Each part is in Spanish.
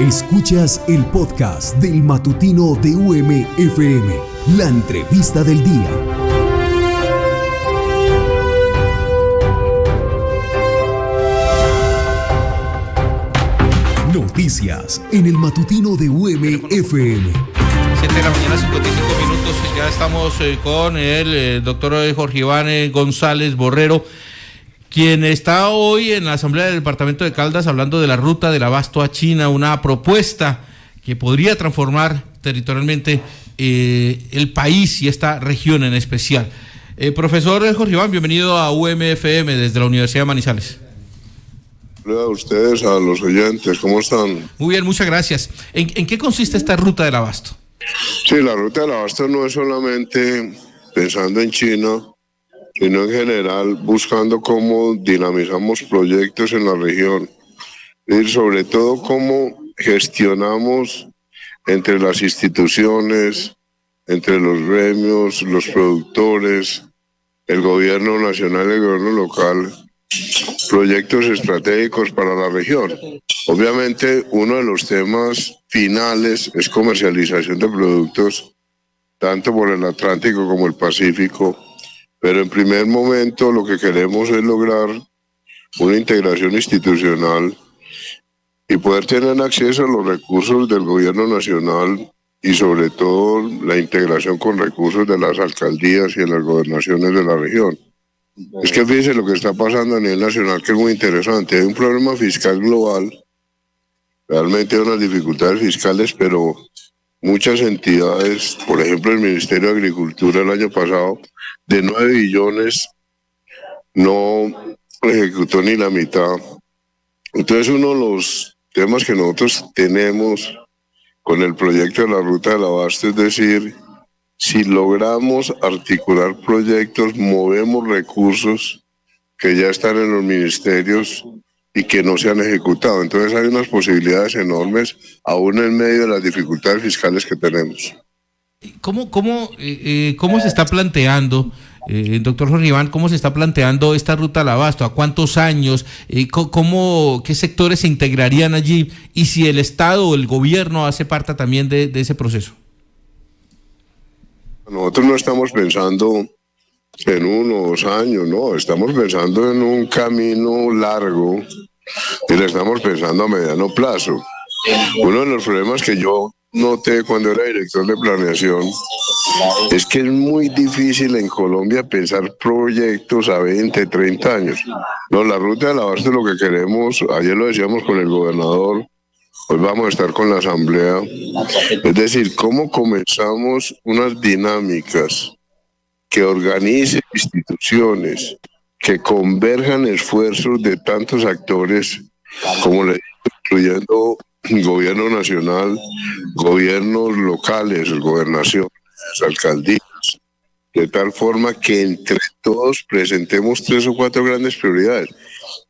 Escuchas el podcast del matutino de UM-FM, la entrevista del día. Noticias en el matutino de UM-FM. 7 de la mañana, 55 minutos. Ya estamos con el doctor Jorge Iván González Borrero, quien está hoy en la Asamblea del Departamento de Caldas hablando de la ruta del abasto a China, una propuesta que podría transformar territorialmente el país y esta región en especial. Profesor Jorge Iván, bienvenido a UM-FM desde la Universidad de Manizales. Hola a ustedes, a los oyentes, ¿cómo están? Muy bien, muchas gracias. ¿En qué consiste esta ruta del abasto? Sí, la ruta del abasto no es solamente pensando en China, sino en general buscando cómo dinamizamos proyectos en la región y sobre todo cómo gestionamos entre las instituciones, entre los gremios, los productores, el gobierno nacional y el gobierno local, proyectos estratégicos para la región. Obviamente uno de los temas finales es comercialización de productos tanto por el Atlántico como el Pacífico, pero en primer momento lo que queremos es lograr una integración institucional y poder tener acceso a los recursos del gobierno nacional y sobre todo la integración con recursos de las alcaldías y de las gobernaciones de la región. Es que fíjense lo que está pasando a nivel nacional, que es muy interesante. Hay un problema fiscal global, realmente hay unas dificultades fiscales, pero muchas entidades, por ejemplo el Ministerio de Agricultura el año pasado, de 9 billones no ejecutó ni la mitad. Entonces uno de los temas que nosotros tenemos con el proyecto de la ruta del abasto es decir, si logramos articular proyectos, movemos recursos que ya están en los ministerios y que no se han ejecutado. Entonces hay unas posibilidades enormes, aún en medio de las dificultades fiscales que tenemos. ¿Cómo se está planteando, doctor Jorge Iván, cómo se está planteando esta ruta al abasto? ¿A cuántos años? ¿Qué sectores se integrarían allí? Y si el Estado o el gobierno hace parte también de ese proceso. Nosotros no estamos pensando en 1 o 2 años, no, estamos pensando en un camino largo y le estamos pensando a mediano plazo. Uno de los problemas que yo noté cuando era director de planeación es que es muy difícil en Colombia pensar proyectos a 20, 30 años. No, la ruta del abasto es lo que queremos, ayer lo decíamos con el gobernador, hoy vamos a estar con la asamblea, es decir, cómo comenzamos unas dinámicas que organicen instituciones, que converjan esfuerzos de tantos actores, como le digo, incluyendo gobierno nacional, gobiernos locales, gobernaciones, alcaldías, de tal forma que entre todos presentemos 3 o 4 grandes prioridades.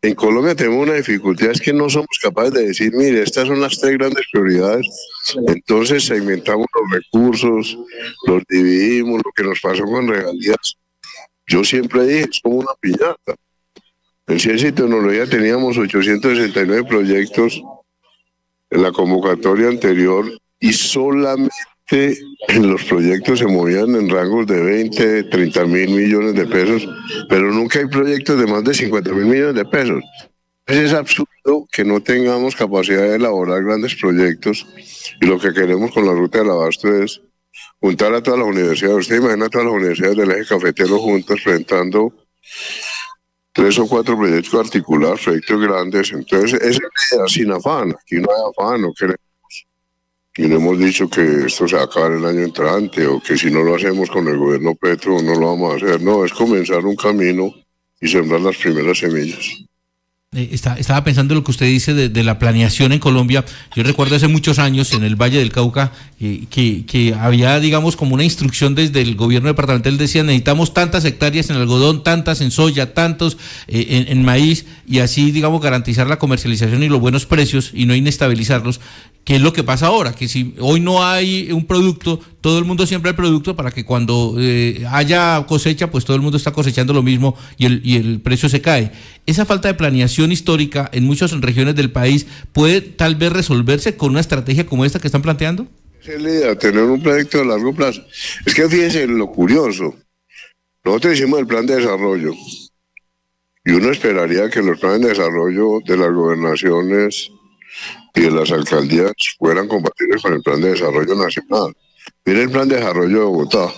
En Colombia tenemos una dificultad, es que no somos capaces de decir, mire, estas son las 3 grandes prioridades, entonces segmentamos los recursos, los dividimos, lo que nos pasó con regalías. Yo siempre dije, es como una piñata. En ciencia y tecnología teníamos 869 proyectos en la convocatoria anterior y solamente los proyectos se movían en rangos de 20, 30 mil millones de pesos, pero nunca hay proyectos de más de 50 mil millones de pesos. Es absurdo que no tengamos capacidad de elaborar grandes proyectos y lo que queremos con la ruta del abasto es juntar a todas las universidades. Usted imagina a todas las universidades del eje cafetero juntas presentando 3 o 4 proyectos articulados, proyectos grandes. Entonces, esa es sin afán. Aquí no hay afán, no queremos. Y no hemos dicho que esto se va a acabar el año entrante o que si no lo hacemos con el gobierno Petro no lo vamos a hacer. No, es comenzar un camino y sembrar las primeras semillas. Estaba pensando en lo que usted dice de la planeación en Colombia. Yo recuerdo hace muchos años en el Valle del Cauca que había, digamos, como una instrucción desde el gobierno departamental, decía, necesitamos tantas hectáreas en algodón, tantas en soya, tantos en maíz, y así, digamos, garantizar la comercialización y los buenos precios y no inestabilizarlos. ¿Qué es lo que pasa ahora? Que si hoy no hay un producto, todo el mundo siembra el producto para que cuando haya cosecha, pues todo el mundo está cosechando lo mismo y el precio se cae. Esa falta de planeación condición histórica en muchas regiones del país puede tal vez resolverse con una estrategia como esta que están planteando? Esa es la idea, tener un proyecto de largo plazo. Es que fíjense lo curioso. Nosotros hicimos el plan de desarrollo y uno esperaría que los planes de desarrollo de las gobernaciones y de las alcaldías fueran compatibles con el plan de desarrollo nacional. Mire el plan de desarrollo de Bogotá.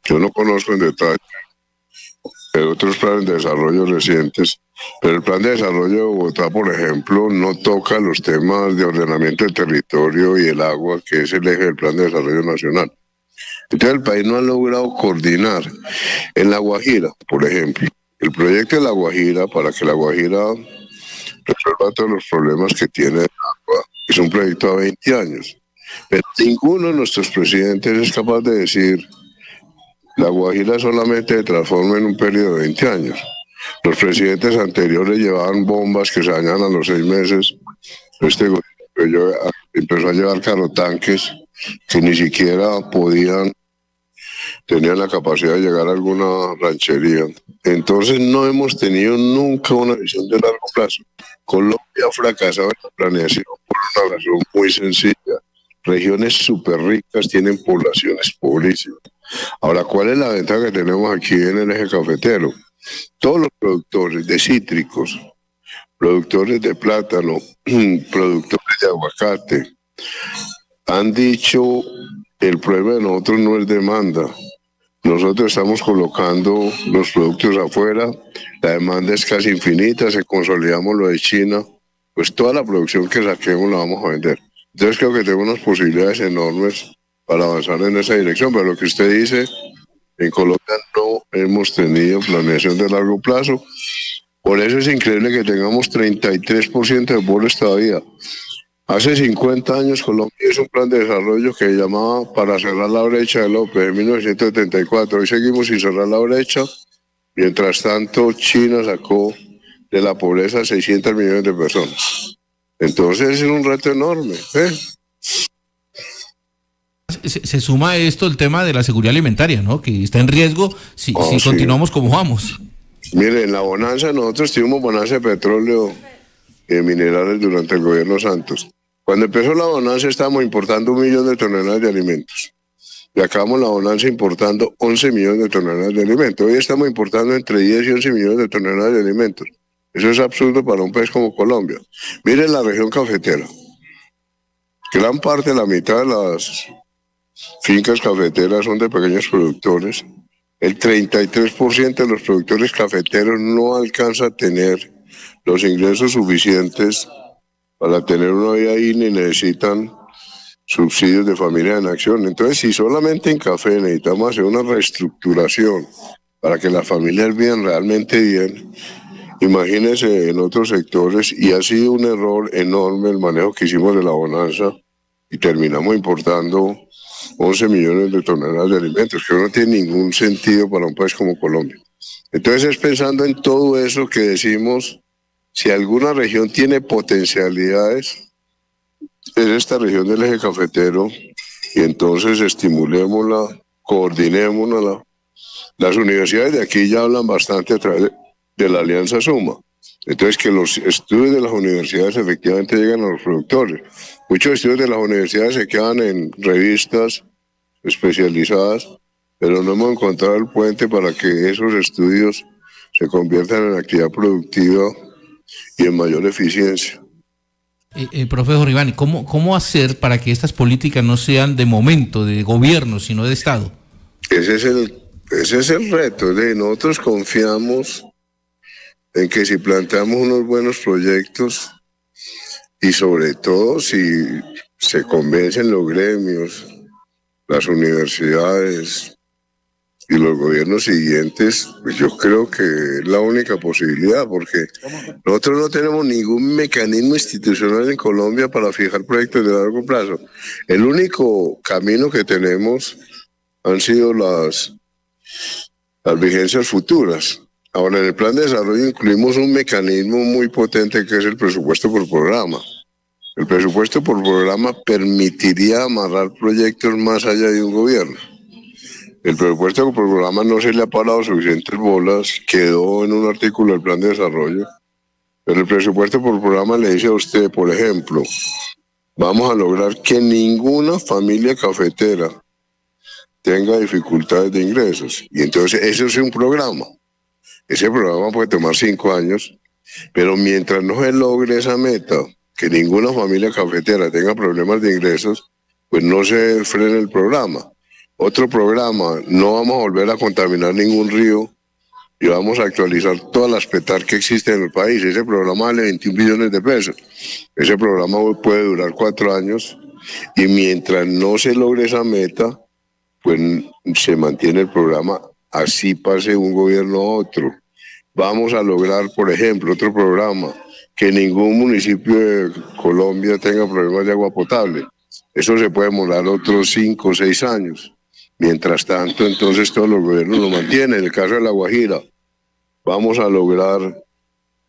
Yo no conozco en detalle otros planes de desarrollo recientes, pero el plan de desarrollo de Bogotá, por ejemplo, no toca los temas de ordenamiento del territorio y el agua, que es el eje del plan de desarrollo nacional. Entonces el país no ha logrado coordinar. En La Guajira, por ejemplo, el proyecto de La Guajira, para que La Guajira resuelva todos los problemas que tiene el agua, es un proyecto a 20 años. Pero ninguno de nuestros presidentes es capaz de decir La Guajira solamente se transforma en un periodo de 20 años. Los presidentes anteriores llevaban bombas que se dañaban a los 6 meses. Este gobierno empezó a llevar carrotanques que ni siquiera tenían la capacidad de llegar a alguna ranchería. Entonces no hemos tenido nunca una visión de largo plazo. Colombia ha fracasado en la planeación por una razón muy sencilla. Regiones súper ricas tienen poblaciones pobrísimas. Ahora, ¿cuál es la ventaja que tenemos aquí en el eje cafetero? Todos los productores de cítricos, productores de plátano, productores de aguacate, han dicho el problema de nosotros no es demanda. Nosotros estamos colocando los productos afuera, la demanda es casi infinita, si consolidamos lo de China, pues toda la producción que saquemos la vamos a vender. Entonces creo que tenemos unas posibilidades enormes para avanzar en esa dirección, pero lo que usted dice, en Colombia no hemos tenido planeación de largo plazo, por eso es increíble que tengamos 33% de pobres todavía. Hace 50 años Colombia hizo un plan de desarrollo que llamaba para cerrar la brecha de López en 1974. Hoy seguimos sin cerrar la brecha. Mientras tanto, China sacó de la pobreza 600 millones de personas. Entonces es un reto enorme. Se suma a esto el tema de la seguridad alimentaria, ¿no? Que está en riesgo si continuamos como vamos. Mire, en la bonanza nosotros tuvimos bonanza de petróleo y de minerales durante el gobierno Santos. Cuando empezó la bonanza estábamos importando 1 millón de toneladas de alimentos. Y acabamos la bonanza importando 11 millones de toneladas de alimentos. Hoy estamos importando entre 10 y 11 millones de toneladas de alimentos. Eso es absurdo para un país como Colombia. Miren la región cafetera. Gran parte, la mitad de las fincas cafeteras son de pequeños productores. El 33% de los productores cafeteros no alcanza a tener los ingresos suficientes para tener una vida ahí ni necesitan subsidios de familia en acción. Entonces, si solamente en café necesitamos hacer una reestructuración para que las familias vivan realmente bien, imagínense en otros sectores, y ha sido un error enorme el manejo que hicimos de la bonanza y terminamos importando 11 millones de toneladas de alimentos, que no tiene ningún sentido para un país como Colombia. Entonces es pensando en todo eso que decimos, si alguna región tiene potencialidades, es esta región del eje cafetero, y entonces estimulémosla, coordinémosla. Las universidades de aquí ya hablan bastante a través de la Alianza Suma. Entonces que los estudios de las universidades efectivamente llegan a los productores. Muchos estudios de las universidades se quedan en revistas especializadas, pero no hemos encontrado el puente para que esos estudios se conviertan en actividad productiva y en mayor eficiencia. Profesor Iván, ¿cómo hacer para que estas políticas no sean de momento, de gobierno, sino de Estado? Ese es el reto. Nosotros confiamos en que si planteamos unos buenos proyectos y sobre todo si se convencen los gremios, las universidades y los gobiernos siguientes, pues yo creo que es la única posibilidad, porque nosotros no tenemos ningún mecanismo institucional en Colombia para fijar proyectos de largo plazo. El único camino que tenemos han sido las vigencias futuras. Ahora, en el plan de desarrollo incluimos un mecanismo muy potente que es el presupuesto por programa. El presupuesto por programa permitiría amarrar proyectos más allá de un gobierno. El presupuesto por programa no se le ha parado suficientes bolas, quedó en un artículo del plan de desarrollo, Pero el presupuesto por programa le dice a usted, por ejemplo, vamos a lograr que ninguna familia cafetera tenga dificultades de ingresos. Y entonces eso es un programa. Ese programa puede tomar 5 años, pero mientras no se logre esa meta, que ninguna familia cafetera tenga problemas de ingresos, pues no se frena el programa. Otro programa, no vamos a volver a contaminar ningún río y vamos a actualizar todas las PETAR que existen en el país. Ese programa vale 21 billones de pesos. Ese programa puede durar 4 años y mientras no se logre esa meta, pues se mantiene el programa, así pase un gobierno a otro. Vamos a lograr, por ejemplo, otro programa, que ningún municipio de Colombia tenga problemas de agua potable. Eso se puede demorar otros 5 o 6 años. Mientras tanto, entonces todos los gobiernos lo mantienen. En el caso de La Guajira, vamos a lograr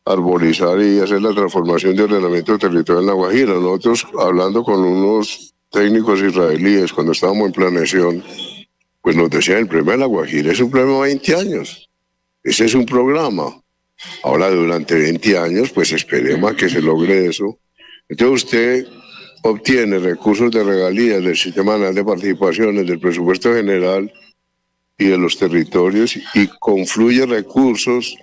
arborizar y hacer la transformación de ordenamiento territorial en La Guajira. Nosotros, hablando con unos técnicos israelíes cuando estábamos en planeación, pues nos decían, el problema de La Guajira es un problema de 20 años. Ese es un programa. Ahora, durante 20 años, pues esperemos a que se logre eso. Entonces usted obtiene recursos de regalías del Sistema Nacional de Participaciones, del presupuesto general y de los territorios, y confluye recursos,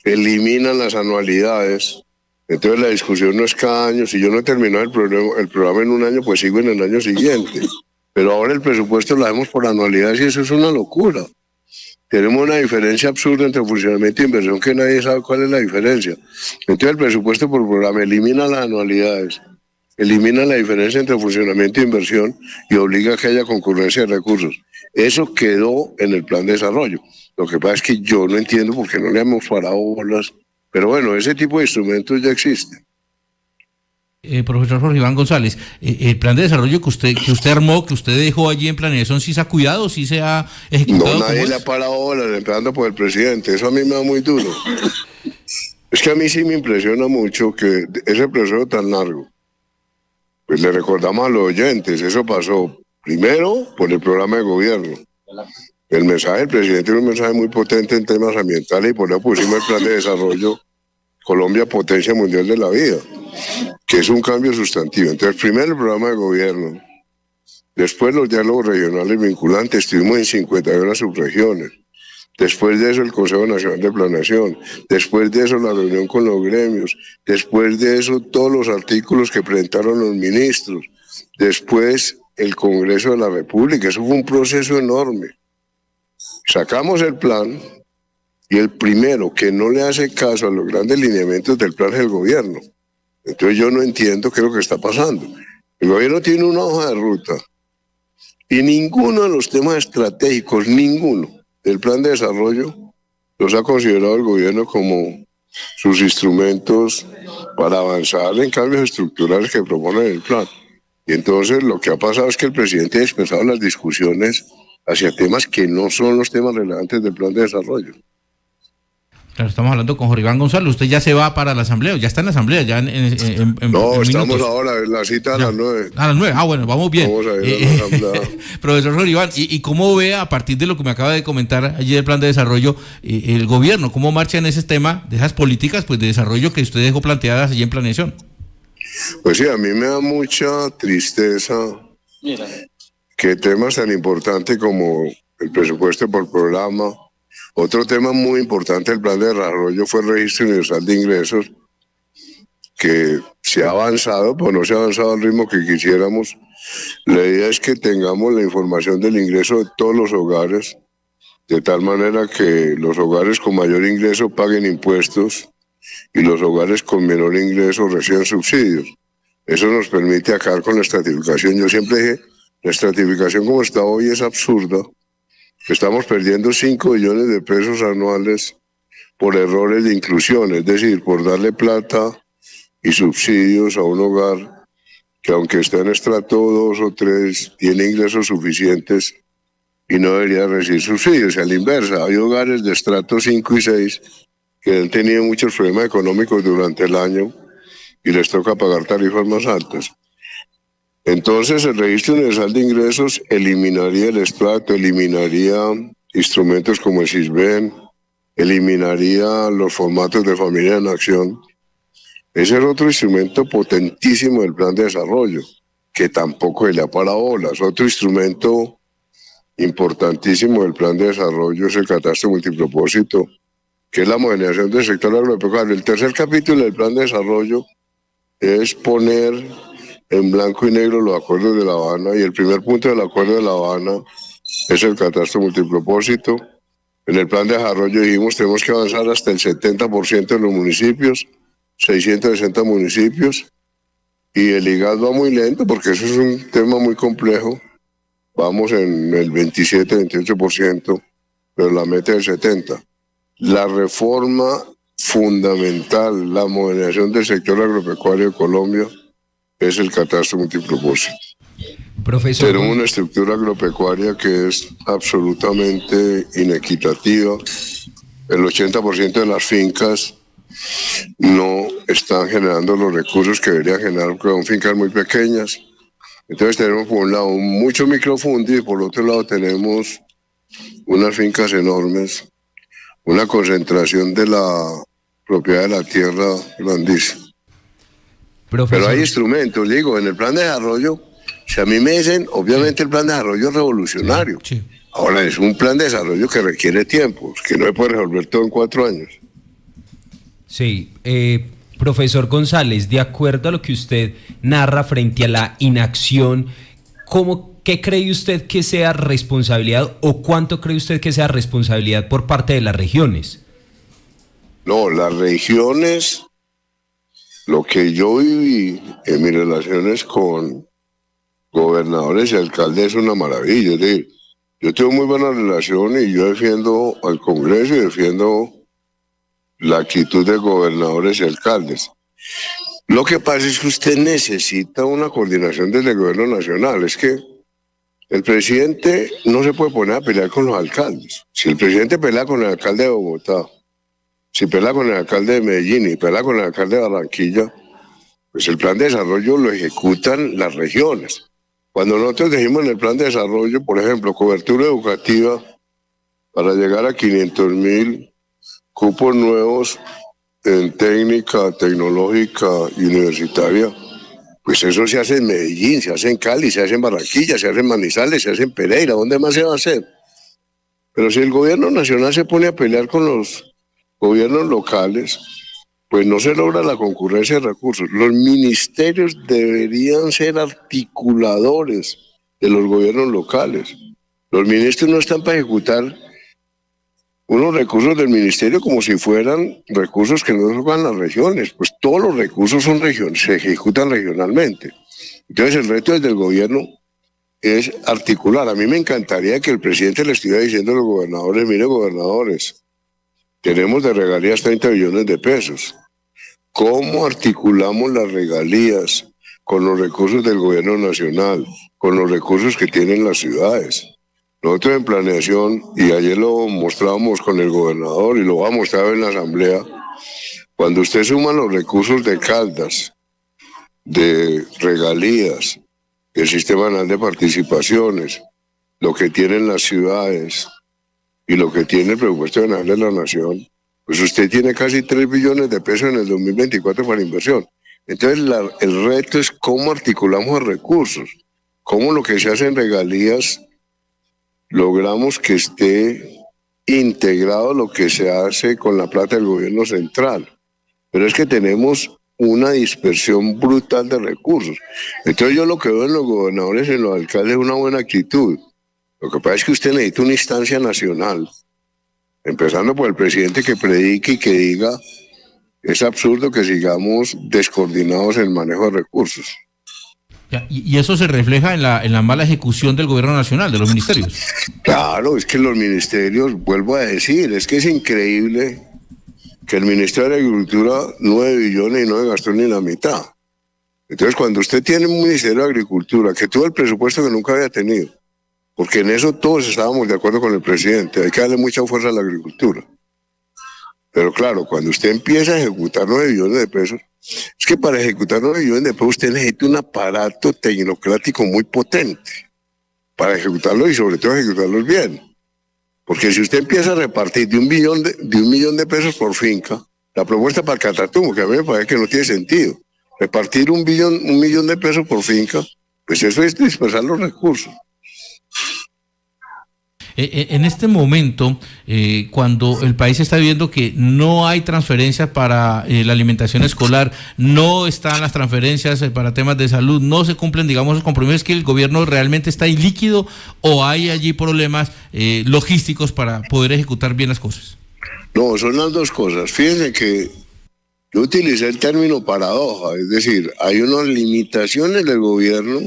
eliminan las anualidades. Entonces la discusión no es cada año. Si yo no he terminado el programa en un año, pues sigo en el año siguiente. Pero ahora el presupuesto lo hacemos por anualidades y eso es una locura. Tenemos una diferencia absurda entre funcionamiento e inversión que nadie sabe cuál es la diferencia. Entonces el presupuesto por programa elimina las anualidades, elimina la diferencia entre funcionamiento e inversión y obliga a que haya concurrencia de recursos. Eso quedó en el plan de desarrollo. Lo que pasa es que yo no entiendo por qué no le hemos parado bolas. Pero bueno, ese tipo de instrumentos ya existen. Profesor Jorge Iván González, el plan de desarrollo que usted armó, que usted dejó allí en planeación, ¿sí se ha cuidado, sí se ha ejecutado? No, nadie le ha parado bolas, empezando por el presidente. Eso a mí me da muy duro. Es que a mí sí me impresiona mucho que ese proceso tan largo. Pues le recordamos a los oyentes, eso pasó primero por el programa de gobierno. El mensaje del presidente era un mensaje muy potente en temas ambientales y por eso pusimos el plan de desarrollo Colombia Potencia Mundial de la Vida, que es un cambio sustantivo. Entonces, primero el programa de gobierno, después los diálogos regionales vinculantes, estuvimos en 51 subregiones, después de eso el Consejo Nacional de Planeación, después de eso la reunión con los gremios, después de eso todos los artículos que presentaron los ministros, después el Congreso de la República. Eso fue un proceso enorme. Sacamos el plan y el primero que no le hace caso a los grandes lineamientos del plan es el gobierno. Entonces yo no entiendo qué es lo que está pasando. El gobierno tiene una hoja de ruta y ninguno de los temas estratégicos, ninguno del plan de desarrollo los ha considerado el gobierno como sus instrumentos para avanzar en cambios estructurales que propone el plan. Y entonces lo que ha pasado es que el presidente ha dispersado las discusiones hacia temas que no son los temas relevantes del plan de desarrollo. Claro, estamos hablando con Jorge Iván González. Usted ya se va para la asamblea, ya está en la asamblea, ya en No, estamos minutos. ahora en la cita a las 9. A las 9, bueno, vamos bien. Vamos a ir a la asamblea. Profesor Jorge Iván, ¿y cómo ve a partir de lo que me acaba de comentar allí del plan de desarrollo, el gobierno, cómo marcha en ese tema de esas políticas pues de desarrollo que usted dejó planteadas allí en planeación? Pues sí, a mí me da mucha tristeza que temas tan importantes como el presupuesto por programa. Otro tema muy importante del plan de desarrollo fue el registro universal de ingresos, que se ha avanzado, pero no se ha avanzado al ritmo que quisiéramos. La idea es que tengamos la información del ingreso de todos los hogares, de tal manera que los hogares con mayor ingreso paguen impuestos y los hogares con menor ingreso reciban subsidios. Eso nos permite acabar con la estratificación. Yo siempre dije, la estratificación como está hoy es absurda. Estamos perdiendo 5 billones de pesos anuales por errores de inclusión, es decir, por darle plata y subsidios a un hogar que aunque está en estrato 2 o 3, tiene ingresos suficientes y no debería recibir subsidios. A la inversa, hay hogares de estrato 5 y 6 que han tenido muchos problemas económicos durante el año y les toca pagar tarifas más altas. Entonces el registro universal de ingresos eliminaría el estrato, eliminaría instrumentos como el SISBEN, eliminaría los formatos de familia en acción Ese es otro instrumento potentísimo del plan de desarrollo, que tampoco se le ha parado bolas. Otro instrumento importantísimo del plan de desarrollo es el catastro multipropósito, que es la modernización del sector agropecuario. El tercer capítulo del plan de desarrollo es poner en blanco y negro los acuerdos de La Habana, y el primer punto del acuerdo de La Habana es el catastro multipropósito. En el plan de desarrollo dijimos tenemos que avanzar hasta el 70% de los municipios, 660 municipios, y el IGAS va muy lento porque eso es un tema muy complejo. Vamos en el 27-28%, pero la meta es el 70%. La reforma fundamental, la modernización del sector agropecuario de Colombia, es el catastro multipropósito. Profesor, tenemos una estructura agropecuaria que es absolutamente inequitativa. El 80% de las fincas no están generando los recursos que deberían generar porque son fincas muy pequeñas. Entonces tenemos por un lado mucho microfundio y por otro lado tenemos unas fincas enormes, una concentración de la propiedad de la tierra grandísima. profesor, Pero hay instrumentos, digo, en el plan de desarrollo, si a mí me dicen, obviamente el plan de desarrollo es revolucionario. Sí. Ahora es un plan de desarrollo que requiere tiempo, que no se puede resolver todo en 4 años. sí, profesor González, de acuerdo a lo que usted narra frente a la inacción, ¿qué cree usted que sea responsabilidad o cuánto cree usted que sea responsabilidad por parte de las regiones? No, las regiones, lo que yo viví en mis relaciones con gobernadores y alcaldes es una maravilla. Es decir, yo tengo muy buena relación y yo defiendo al Congreso y defiendo la actitud de gobernadores y alcaldes. Lo que pasa es que usted necesita una coordinación desde el gobierno nacional. Es que el presidente no se puede poner a pelear con los alcaldes. Si el presidente pelea con el alcalde de Bogotá, si pelea con el alcalde de Medellín y pelea con el alcalde de Barranquilla, pues el plan de desarrollo lo ejecutan las regiones. Cuando nosotros dijimos en el plan de desarrollo, por ejemplo, cobertura educativa para llegar a 500.000 cupos nuevos en técnica, tecnológica y universitaria, pues eso se hace en Medellín, se hace en Cali, se hace en Barranquilla, se hace en Manizales, se hace en Pereira. ¿Dónde más se va a hacer? Pero si el gobierno nacional se pone a pelear con los gobiernos locales, pues no se logra la concurrencia de recursos. Los ministerios deberían ser articuladores de los gobiernos locales. Los ministros no están para ejecutar unos recursos del ministerio como si fueran recursos que no tocan las regiones. Pues todos los recursos son regiones, se ejecutan regionalmente. Entonces el reto desde el gobierno es articular. A mí me encantaría que el presidente le estuviera diciendo a los gobernadores, mire gobernadores, tenemos de regalías 30 billones de pesos. ¿Cómo articulamos las regalías con los recursos del gobierno nacional, con los recursos que tienen las ciudades? Nosotros en planeación, y ayer lo mostrábamos con el gobernador y lo va a mostrar en la asamblea, cuando usted suma los recursos de Caldas, de regalías, el sistema nacional de participaciones, lo que tienen las ciudades y lo que tiene el presupuesto general de la nación, pues usted tiene casi 3 billones de pesos en el 2024 para inversión. Entonces el reto es cómo articulamos los recursos, cómo lo que se hace en regalías logramos que esté integrado lo que se hace con la plata del gobierno central. Pero es que tenemos una dispersión brutal de recursos. Entonces yo lo que veo en los gobernadores y en los alcaldes es una buena actitud. Lo que pasa es que usted necesita una instancia nacional, empezando por el presidente que predique y que diga, es absurdo que sigamos descoordinados en el manejo de recursos. Y eso se refleja en la mala ejecución del gobierno nacional, de los ministerios. Claro, es que los ministerios, vuelvo a decir, es que es increíble que el Ministerio de Agricultura 9 billones y no se gastó ni la mitad. Entonces, cuando usted tiene un Ministerio de Agricultura que tuvo el presupuesto que nunca había tenido, porque en eso todos estábamos de acuerdo con el presidente, hay que darle mucha fuerza a la agricultura. Pero claro, cuando usted empieza a ejecutar 9 billones de pesos, es que para ejecutar 9 billones de pesos usted necesita un aparato tecnocrático muy potente para ejecutarlo y sobre todo ejecutarlos bien. Porque si usted empieza a repartir de un millón de pesos por finca, la propuesta para el Catatumbo, que a mí me parece que no tiene sentido. Repartir un millón de pesos por finca, pues eso es dispersar los recursos. En este momento, cuando el país está viendo que no hay transferencias para la alimentación escolar, no están las transferencias para temas de salud, no se cumplen, digamos, los compromisos, que el gobierno realmente está ilíquido o hay allí problemas logísticos para poder ejecutar bien las cosas. No, son las dos cosas. Fíjense que yo utilicé el término paradoja, es decir, hay unas limitaciones del gobierno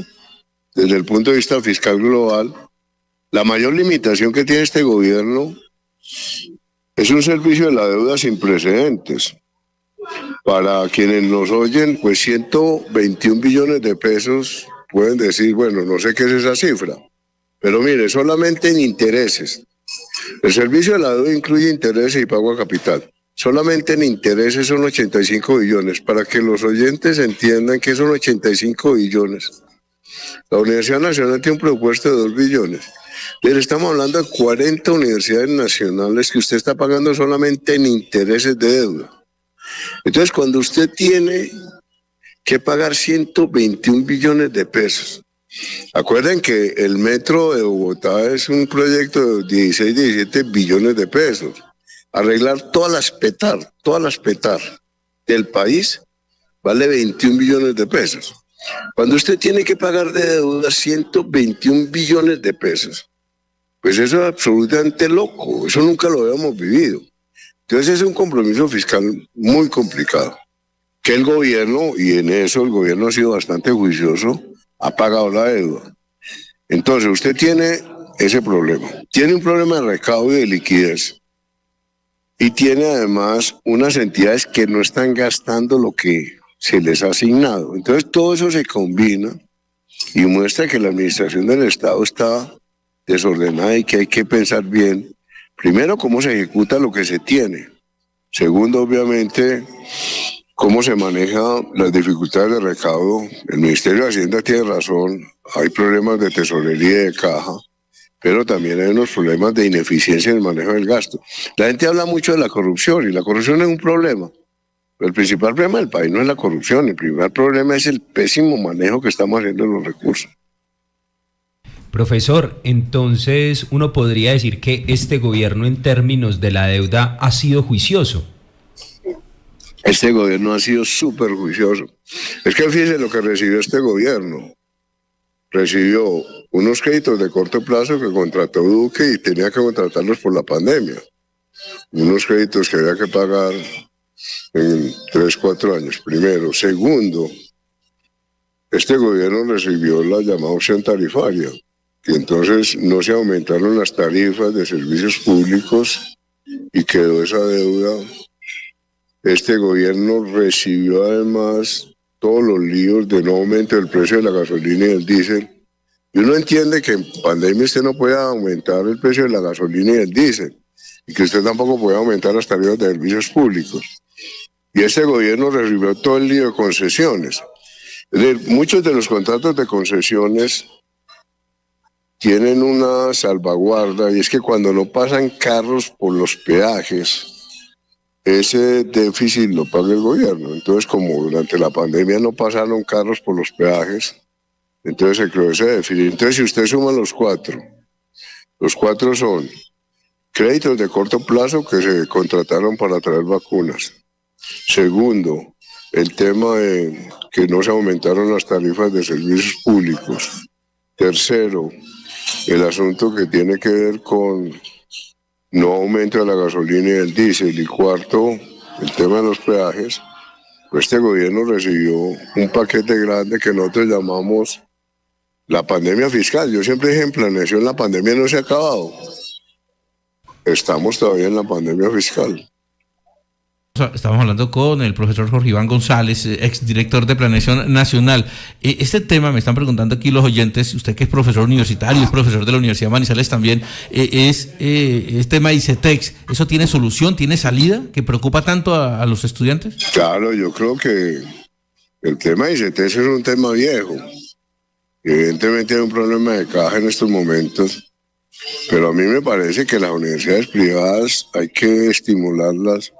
desde el punto de vista fiscal global. La mayor limitación que tiene este gobierno es un servicio de la deuda sin precedentes. Para quienes nos oyen, pues 121 billones de pesos, pueden decir, bueno, no sé qué es esa cifra, pero mire, solamente en intereses. El servicio de la deuda incluye intereses y pago a capital. Solamente en intereses son 85 billones. Para que los oyentes entiendan que son 85 billones. La Universidad Nacional tiene un presupuesto de 2 billones. Le estamos hablando de 40 universidades nacionales que usted está pagando solamente en intereses de deuda. Entonces, cuando usted tiene que pagar 121 billones de pesos, acuerden que el metro de Bogotá es un proyecto de 16, 17 billones de pesos. Arreglar todas las petar del país vale 21 billones de pesos. Cuando usted tiene que pagar de deuda 121 billones de pesos, pues eso es absolutamente loco, eso nunca lo habíamos vivido. Entonces es un compromiso fiscal muy complicado, que el gobierno, y en eso el gobierno ha sido bastante juicioso, ha pagado la deuda. Entonces usted tiene ese problema, tiene un problema de recaudo y de liquidez, y tiene además unas entidades que no están gastando lo que se les ha asignado. Entonces todo eso se combina y muestra que la administración del Estado está desordenada y que hay que pensar bien, primero, cómo se ejecuta lo que se tiene. Segundo, obviamente, cómo se manejan las dificultades de recaudo. El Ministerio de Hacienda tiene razón, hay problemas de tesorería y de caja, pero también hay unos problemas de ineficiencia en el manejo del gasto. La gente habla mucho de la corrupción, y la corrupción es un problema. Pero el principal problema del país no es la corrupción, el principal problema es el pésimo manejo que estamos haciendo de los recursos. Profesor, entonces uno podría decir que este gobierno en términos de la deuda ha sido juicioso. Este gobierno ha sido súper juicioso. Es que fíjense lo que recibió este gobierno. Recibió unos créditos de corto plazo que contrató Duque y tenía que contratarlos por la pandemia. Unos créditos que había que pagar en 3, 4 años, primero. Segundo, este gobierno recibió la llamada opción tarifaria, que entonces no se aumentaron las tarifas de servicios públicos y quedó esa deuda. Este gobierno recibió además todos los líos de no aumento del precio de la gasolina y del diésel. Y uno entiende que en pandemia usted no puede aumentar el precio de la gasolina y del diésel, y que usted tampoco puede aumentar las tarifas de servicios públicos. Y este gobierno recibió todo el lío de concesiones. Es decir, muchos de los contratos de concesiones tienen una salvaguarda, y es que cuando no pasan carros por los peajes, ese déficit lo paga el gobierno. Entonces, como durante la pandemia no pasaron carros por los peajes, entonces se creó ese déficit. Entonces, si usted suma los cuatro son créditos de corto plazo que se contrataron para traer vacunas. Segundo, el tema de que no se aumentaron las tarifas de servicios públicos. Tercero, el asunto que tiene que ver con no aumento de la gasolina y del diésel. Y cuarto, el tema de los peajes. Pues este gobierno recibió un paquete grande que nosotros llamamos la pandemia fiscal. Yo siempre dije, en planeación la pandemia no se ha acabado. Estamos todavía en la pandemia fiscal. Estamos hablando con el profesor Jorge Iván González, exdirector de Planeación Nacional. Este tema, me están preguntando aquí los oyentes, usted que es profesor universitario, es profesor de la Universidad de Manizales también, es tema ICETEX. ¿Eso tiene solución, tiene salida, que preocupa tanto a los estudiantes? Claro, yo creo que el tema de ICETEX es un tema viejo. Evidentemente hay un problema de caja en estos momentos, pero a mí me parece que las universidades privadas hay que estimularlas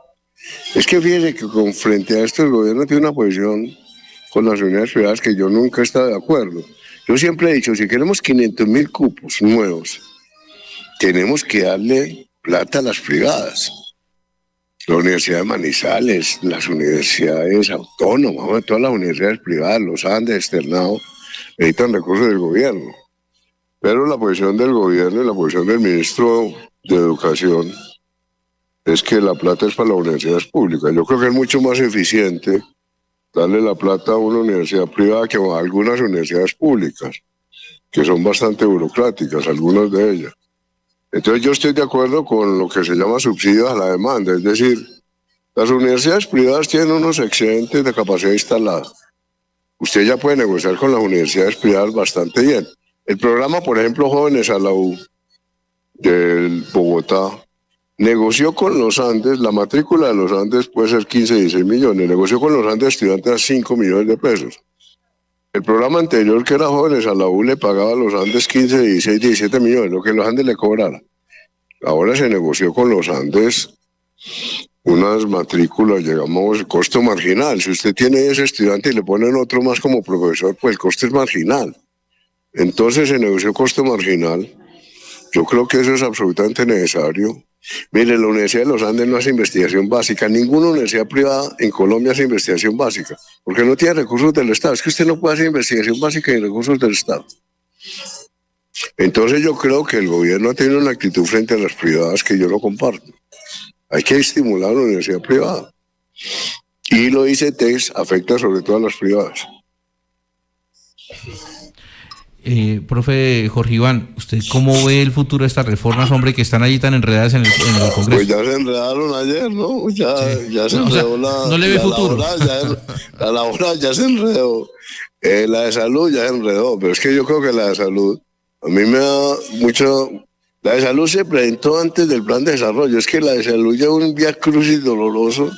Es que fíjese que frente a esto el gobierno tiene una posición con las unidades privadas que yo nunca he estado de acuerdo. Yo siempre he dicho, si queremos 500.000 cupos nuevos, tenemos que darle plata a las privadas. La Universidad de Manizales, las universidades autónomas, todas las universidades privadas, los Andes, Externado, necesitan recursos del gobierno. Pero la posición del gobierno y la posición del ministro de Educación es que la plata es para las universidades públicas. Yo creo que es mucho más eficiente darle la plata a una universidad privada que a algunas universidades públicas, que son bastante burocráticas, algunas de ellas. Entonces yo estoy de acuerdo con lo que se llama subsidios a la demanda, es decir, las universidades privadas tienen unos excedentes de capacidad instalada. Usted ya puede negociar con las universidades privadas bastante bien. El programa, por ejemplo, Jóvenes a la U del Bogotá, negoció con los Andes, la matrícula de los Andes puede ser 15, 16 millones, negoció con los Andes estudiantes a 5 millones de pesos. El programa anterior, que era Jóvenes a la U, le pagaba a los Andes 15, 16, 17 millones, lo que los Andes le cobraran. Ahora se negoció con los Andes unas matrículas, digamos, costo marginal. Si usted tiene ese estudiante y le ponen otro más como profesor, pues el costo es marginal. Entonces se negoció costo marginal. Yo creo que eso es absolutamente necesario. Mire, la Universidad de los Andes no hace investigación básica. Ninguna universidad privada en Colombia hace investigación básica, porque no tiene recursos del Estado. Es que usted no puede hacer investigación básica sin recursos del Estado. Entonces yo creo que el gobierno ha tenido una actitud frente a las privadas que yo no comparto. Hay que estimular a la universidad privada. Y lo ICETEX afecta sobre todo a las privadas. Profe Jorge Iván, ¿usted cómo ve el futuro de estas reformas, hombre, que están allí tan enredadas en el Congreso? Pues ya se enredaron ayer, ¿no? Ya se enredó no le ve futuro. La laboral ya se enredó. La de salud ya se enredó, pero es que yo creo que la de salud, a mí me da mucho... La de salud se presentó antes del plan de desarrollo, es que la de salud ya es un viacrucis doloroso.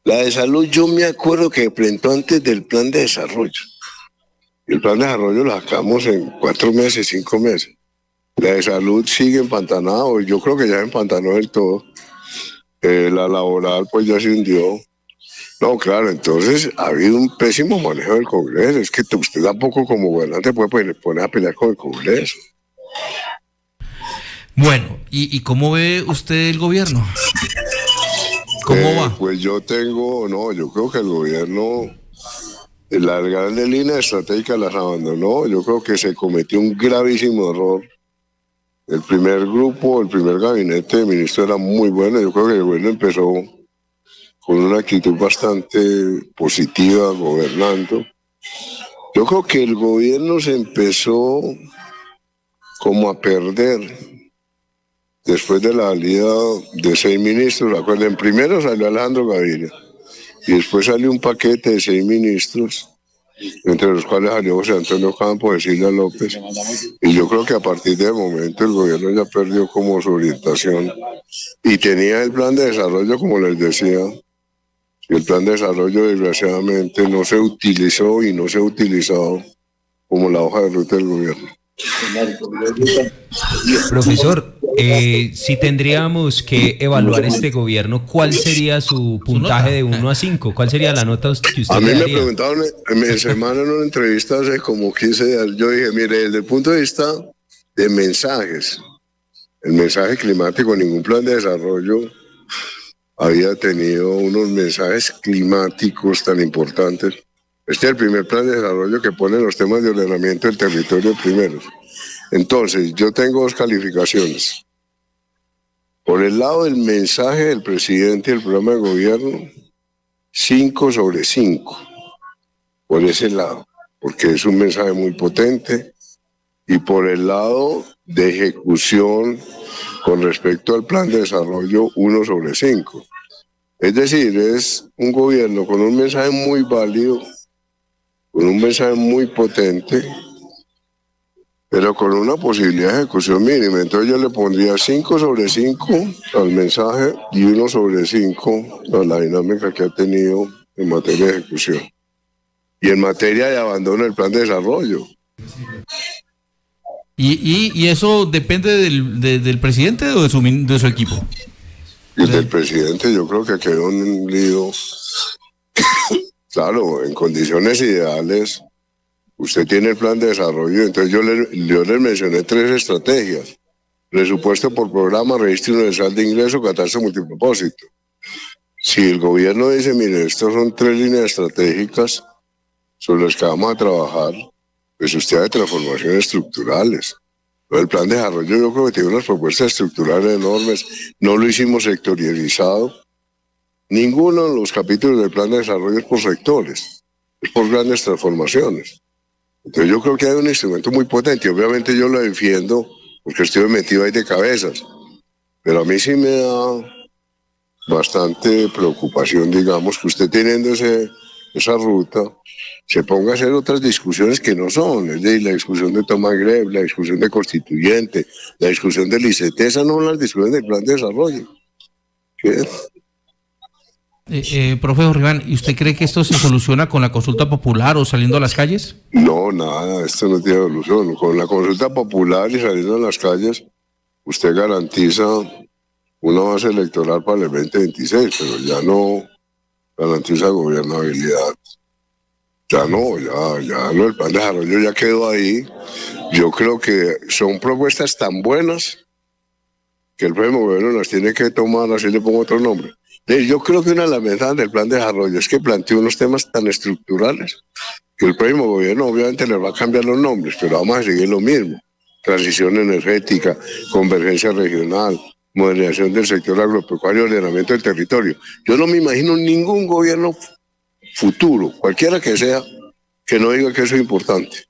La de salud yo me acuerdo que se presentó antes del plan de desarrollo. El plan de desarrollo lo sacamos en 4 meses, 5 meses. La de salud sigue empantanada, yo creo que ya se empantanó del todo. La laboral pues ya se hundió. No, claro, entonces ha habido un pésimo manejo del Congreso. Es que usted tampoco como gobernante puede poner a pelear con el Congreso. Bueno, ¿y cómo ve usted el gobierno? ¿Cómo va? Pues yo creo que el gobierno... Las grandes líneas estratégicas las abandonó. Yo creo que se cometió un gravísimo error. El primer gabinete de ministros era muy bueno. Yo creo que el gobierno empezó con una actitud bastante positiva, gobernando. Yo creo que el gobierno se empezó como a perder después de la salida de 6 ministros. Recuerden, primero salió Alejandro Gaviria. Y después salió un paquete de 6 ministros, entre los cuales salió José Antonio Campos, Cecilia López. Y yo creo que a partir de momento el gobierno ya perdió como su orientación. Y tenía el plan de desarrollo, como les decía. Y el plan de desarrollo, desgraciadamente, no se utilizó y no se ha utilizado como la hoja de ruta del gobierno. Profesor, si tendríamos que evaluar este gobierno, ¿cuál sería su puntaje de 1 a 5? ¿Cuál sería la nota que usted le daría? A mí me preguntaron en semana en una entrevista hace como 15 días. Yo dije, mire, desde el punto de vista de mensajes, el mensaje climático, ningún plan de desarrollo había tenido unos mensajes climáticos tan importantes. Este es el primer plan de desarrollo que pone los temas de ordenamiento del territorio primeros. Entonces, yo tengo 2 calificaciones. Por el lado del mensaje del presidente y el programa de gobierno, 5 sobre 5. Por ese lado, porque es un mensaje muy potente. Y por el lado de ejecución con respecto al plan de desarrollo, 1 sobre 5. Es decir, es un gobierno con un mensaje muy válido, con un mensaje muy potente, pero con una posibilidad de ejecución mínima. Entonces yo le pondría 5 sobre 5 al mensaje y 1 sobre 5 a la dinámica que ha tenido en materia de ejecución. Y en materia de abandono del plan de desarrollo. ¿Y eso depende del presidente o de su equipo? Y el del presidente yo creo que quedó un lío. Claro, en condiciones ideales, usted tiene el plan de desarrollo, entonces yo les mencioné 3 estrategias. Presupuesto por programa, registro universal de ingreso, catastro multipropósito. Si el gobierno dice, mire, estas son 3 líneas estratégicas sobre las que vamos a trabajar, pues usted hay transformaciones estructurales. El plan de desarrollo yo creo que tiene unas propuestas estructurales enormes, no lo hicimos sectorializado. Ninguno de los capítulos del plan de desarrollo es por sectores, es por grandes transformaciones. Entonces yo creo que hay un instrumento muy potente, obviamente yo lo defiendo porque estoy metido ahí de cabezas, pero a mí sí me da bastante preocupación, digamos, que usted teniendo esa ruta se ponga a hacer otras discusiones que no son, es decir, la discusión de Toma Greb, la discusión de Constituyente, la discusión del ICT, esas no son las discusiones del plan de desarrollo. ¿Qué? Profe Jorge Iván, ¿y usted cree que esto se soluciona con la consulta popular o saliendo a las calles? No, nada, esto no tiene solución. Con la consulta popular y saliendo a las calles, usted garantiza una base electoral para el 2026, pero ya no garantiza gobernabilidad. Ya no, el plan de desarrollo ya quedó ahí. Yo creo que son propuestas tan buenas que el próximo gobierno las tiene que tomar, así le pongo otro nombre. Yo creo que una de las ventajas del plan de desarrollo es que plantea unos temas tan estructurales que el próximo gobierno obviamente les va a cambiar los nombres, pero vamos a seguir lo mismo. Transición energética, convergencia regional, modernización del sector agropecuario, ordenamiento del territorio. Yo no me imagino ningún gobierno futuro, cualquiera que sea, que no diga que eso es importante.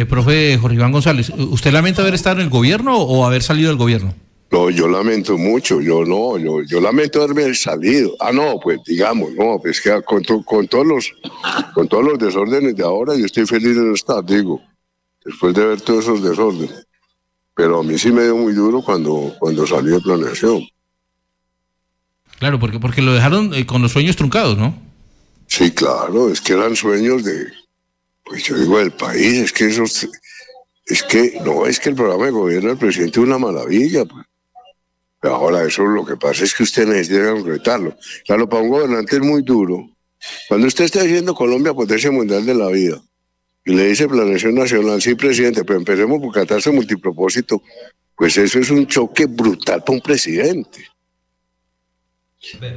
Profe Jorge Iván González, ¿usted lamenta haber estado en el gobierno o haber salido del gobierno? No, yo lamento mucho, yo lamento haberme salido. No, pues digamos, no, pues que con todos los desórdenes de ahora, yo estoy feliz de no estar, digo, después de ver todos esos desórdenes. Pero a mí sí me dio muy duro cuando salí de planeación. Claro, porque lo dejaron con los sueños truncados, ¿no? Sí, claro, es que eran sueños pues yo digo, del país, es que el programa de gobierno del presidente es una maravilla, pues. Pero ahora eso lo que pasa es que usted necesita concretarlo. Claro, para un gobernante es muy duro. Cuando usted está diciendo Colombia potencia mundial de la vida y le dice planeación nacional, sí, presidente, pero empecemos por catastro multipropósito, pues eso es un choque brutal para un presidente.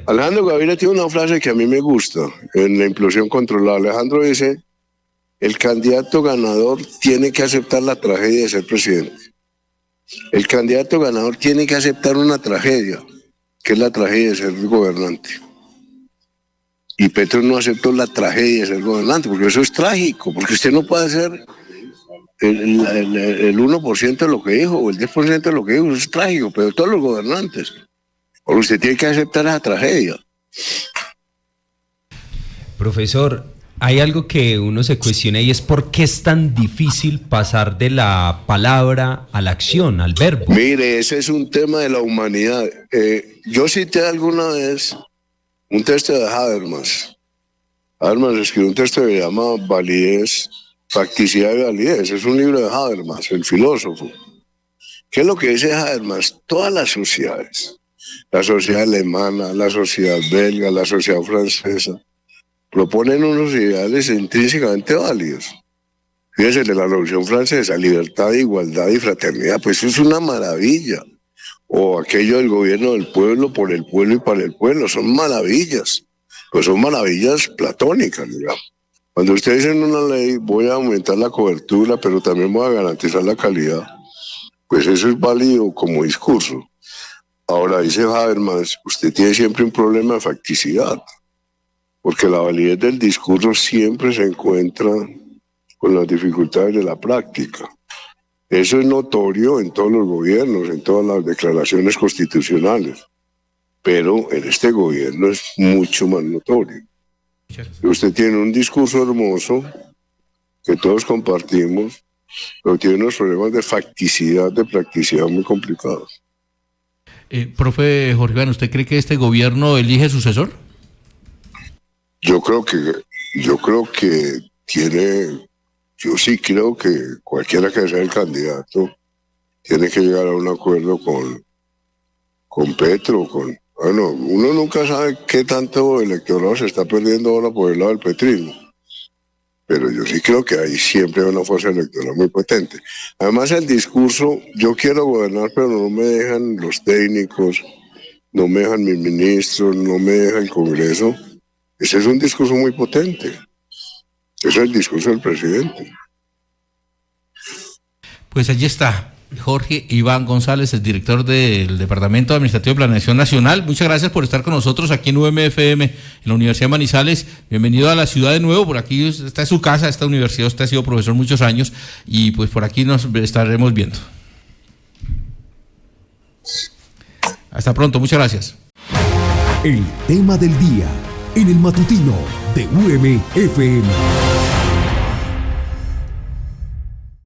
Alejandro Gaviria tiene una frase que a mí me gusta en la implosión controlada. Alejandro dice, el candidato ganador tiene que aceptar la tragedia de ser presidente. El candidato ganador tiene que aceptar una tragedia, que es la tragedia de ser gobernante. Y Petro no aceptó la tragedia de ser gobernante, porque eso es trágico, porque usted no puede hacer el 1% de lo que dijo, o el 10% de lo que dijo, eso es trágico, pero todos los gobernantes. Porque usted tiene que aceptar esa tragedia. Profesor, hay algo que uno se cuestiona y es por qué es tan difícil pasar de la palabra a la acción, al verbo. Mire, ese es un tema de la humanidad. Yo cité alguna vez un texto de Habermas. Habermas escribió un texto que se llama Validez, Facticidad y Validez. Es un libro de Habermas, el filósofo. ¿Qué es lo que dice Habermas? Todas las sociedades, la sociedad alemana, la sociedad belga, la sociedad francesa, proponen unos ideales intrínsecamente válidos. Fíjense, de la Revolución Francesa, libertad, igualdad y fraternidad, pues eso es una maravilla. O aquello del gobierno del pueblo, por el pueblo y para el pueblo, son maravillas. Pues son maravillas platónicas, digamos. Cuando usted dice en una ley, voy a aumentar la cobertura, pero también voy a garantizar la calidad, pues eso es válido como discurso. Ahora, dice Habermas, usted tiene siempre un problema de facticidad, porque la validez del discurso siempre se encuentra con las dificultades de la práctica. Eso es notorio en todos los gobiernos, en todas las declaraciones constitucionales, pero en este gobierno es mucho más notorio. Usted tiene un discurso hermoso que todos compartimos, pero tiene unos problemas de facticidad, de practicidad muy complicados. Profe Jorge Iván, ¿usted cree que este gobierno elige sucesor? Yo sí creo que cualquiera que sea el candidato tiene que llegar a un acuerdo con con Petro, bueno, uno nunca sabe qué tanto electorado se está perdiendo ahora por el lado del petrismo. Pero yo sí creo que hay siempre una fuerza electoral muy potente. Además, el discurso, yo quiero gobernar, pero no me dejan los técnicos, no me dejan mis ministros, no me deja el Congreso. Ese es un discurso muy potente. Ese es el discurso del presidente. Pues allí está Jorge Iván González, el director del Departamento Administrativo de Planeación Nacional. Muchas gracias por estar con nosotros aquí en UMFM, en la Universidad de Manizales. Bienvenido a la ciudad de nuevo. Por aquí está su casa, esta universidad. Usted ha sido profesor muchos años y pues por aquí nos estaremos viendo. Hasta pronto, muchas gracias. El tema del día en el matutino de UMFM.